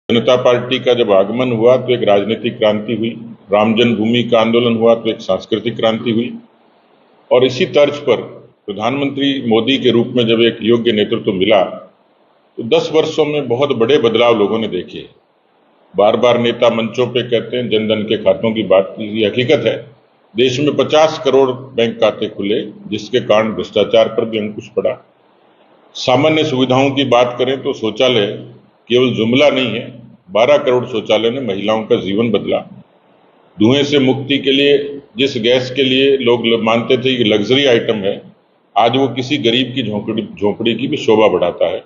जनता party का जब आगमन हुआ तो एक राजनीतिक क्रांति हुई, राम जन्मभूमि का आंदोलन हुआ तो एक सांस्कृतिक क्रांति हुई, और इसी तर्ज पर प्रधानमंत्री मोदी के रूप में जब एक योग्य नेतृत्व मिला तो 10 वर्षों में बहुत बड़े बदलाव लोगों ने देखे। बार बार नेता मंचों पे कहते हैं जन धन के खातों की बात की, ये हकीकत है। देश में 50 करोड़ बैंक खाते खुले, जिसके कारण भ्रष्टाचार पर भी अंकुश पड़ा। सामान्य सुविधाओं की बात करें तो शौचालय केवल जुमला नहीं है, 12 करोड़ शौचालय ने महिलाओं का जीवन बदला। धुएं से मुक्ति के लिए जिस गैस के लिए लोग मानते थे कि लग्जरी आइटम है, आज वो किसी गरीब की झोंपड़ी की भी शोभा बढ़ाता है।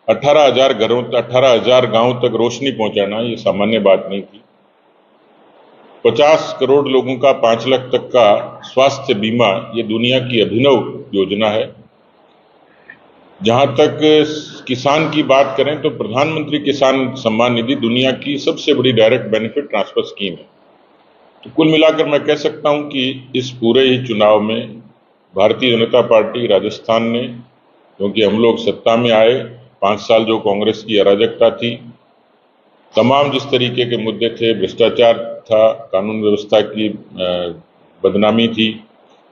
18,000 गांवों तक रोशनी पहुंचाना ये सामान्य बात नहीं थी। 50 करोड़ लोगों का 5 लाख तक का स्वास्थ्य बीमा ये दुनिया की अभिनव योजना है। जहां तक किसान की बात करें तो प्रधानमंत्री किसान सम्मान निधि दुनिया की सबसे बड़ी डायरेक्ट बेनिफिट ट्रांसफर स्कीम है। तो कुल मिलाकर मैं कह सकता हूं कि इस पूरे ही चुनाव में भारतीय जनता पार्टी राजस्थान ने, क्योंकि हम लोग सत्ता में आए, 5 साल जो कांग्रेस की अराजकता थी, तमाम जिस तरीके के मुद्दे थे, भ्रष्टाचार था, कानून व्यवस्था की बदनामी थी,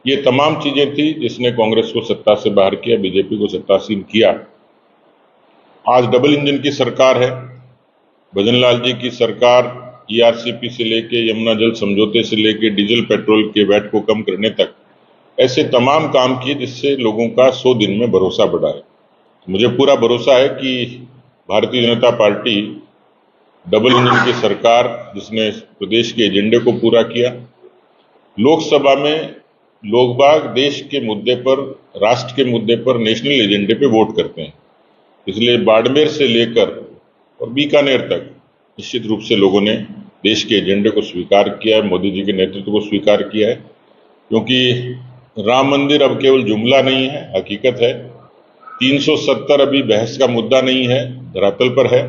ये तमाम चीजें थी जिसने कांग्रेस को सत्ता से बाहर किया, बीजेपी को सत्तासीन किया। आज डबल इंजन की सरकार है। भजनलाल जी की सरकार ईआरसीपी से लेके यमुना जल समझौते से लेके डीजल पेट्रोल के वैट को कम करने तक ऐसे तमाम काम किए जिससे लोगों का 100 दिन में भरोसा बढ़ा है। मुझे पूरा भरोसा है कि Bharatiya Janata party double engine की सरकार, जिसने प्रदेश के एजेंडे को पूरा किया, लोकसभा में लोग बाग देश के मुद्दे पर, राष्ट्र के मुद्दे पर, नेशनल एजेंडे पे वोट करते हैं। इसलिए बाड़मेर से लेकर और बीकानेर तक निश्चित रूप से लोगों ने देश के एजेंडे को स्वीकार किया है, मोदी जी के नेतृत्व को स्वीकार किया है। क्योंकि राम मंदिर अब केवल जुमला नहीं है, हकीकत है। 370 अभी बहस का मुद्दा नहीं है, धरातल पर है।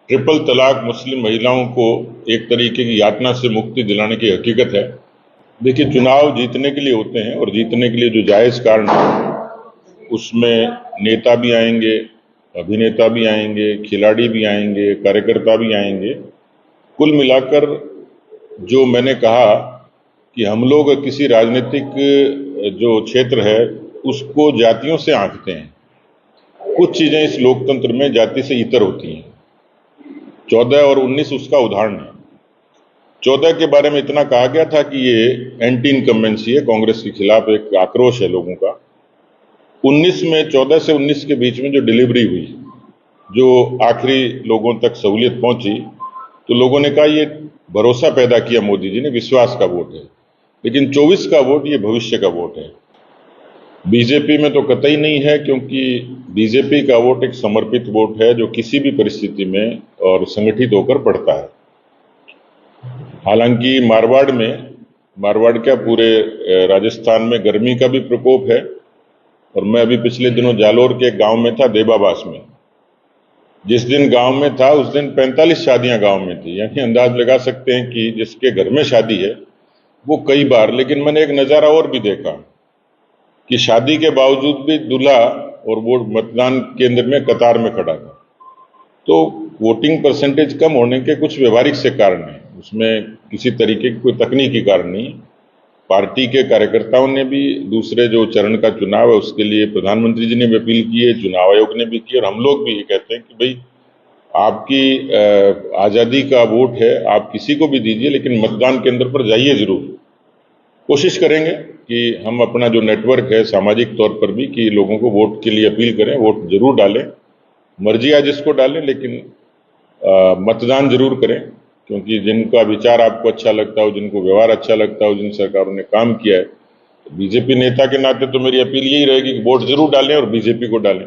ट्रिपल तलाक मुस्लिम महिलाओं को एक तरीके की यातना से मुक्ति दिलाने की हकीकत है। देखिए, चुनाव जीतने के लिए होते हैं और जीतने के लिए जो जायज कारण है उसमें नेता भी आएंगे, अभिनेता भी आएंगे, खिलाड़ी भी आएंगे, कार्यकर्ता भी आएंगे। कुल मिलाकर जो मैंने कहा कि हम लोग किसी राजनीतिक जो क्षेत्र है उसको जातियों से आंकते हैं। कुछ चीजें इस लोकतंत्र में जाति से इतर होती हैं। 14 और 19 उसका उदाहरण है। 14 के बारे में इतना कहा गया था कि ये एंटी इनकम्बेंसी है, कांग्रेस के खिलाफ एक आक्रोश है लोगों का। 19 में 14 से 19 के बीच में जो डिलीवरी हुई, जो आखिरी लोगों तक सहूलियत पहुंची, तो लोगों ने कहा ये भरोसा पैदा किया मोदी जी ने, विश्वास का वोट है। लेकिन 24 का वोट ये भविष्य का वोट है। बीजेपी में तो कतई नहीं है, क्योंकि बीजेपी का वोट एक समर्पित वोट है जो किसी भी परिस्थिति में और संगठित होकर पड़ता है। हालांकि मारवाड़ क्या, पूरे राजस्थान में गर्मी का भी प्रकोप है। और मैं अभी पिछले दिनों जालोर के एक गांव में था, देबाबास में। जिस दिन गांव में था उस दिन 45 शादियां गांव में थी। यानी अंदाज लगा सकते हैं कि जिसके घर में शादी है वो कई बार। लेकिन मैंने एक नज़ारा और भी देखा कि शादी के बावजूद भी दूल्हा और वो मतदान केंद्र में कतार में खड़ा था। तो वोटिंग परसेंटेज कम होने के कुछ व्यवहारिक से कारण हैं, उसमें किसी तरीके की कोई तकनीकी कारण नहीं। पार्टी के कार्यकर्ताओं ने भी दूसरे जो चरण का चुनाव है उसके लिए प्रधानमंत्री जी ने भी अपील की है, चुनाव आयोग ने भी की, और हम लोग भी ये कहते हैं कि भाई आपकी आज़ादी का वोट है, आप किसी को भी दीजिए, लेकिन मतदान केंद्र पर जाइए जरूर। कोशिश करेंगे कि हम अपना जो नेटवर्क है सामाजिक तौर पर भी, कि लोगों को वोट के लिए अपील करें, वोट जरूर डालें। मर्जी है जिसको डालें, लेकिन मतदान जरूर करें। क्योंकि जिनका विचार आपको अच्छा लगता हो, जिनको व्यवहार अच्छा लगता हो, जिन सरकारों ने काम किया है, तो बीजेपी नेता के नाते तो मेरी अपील यही रहेगी कि वोट जरूर डालें और बीजेपी को डालें।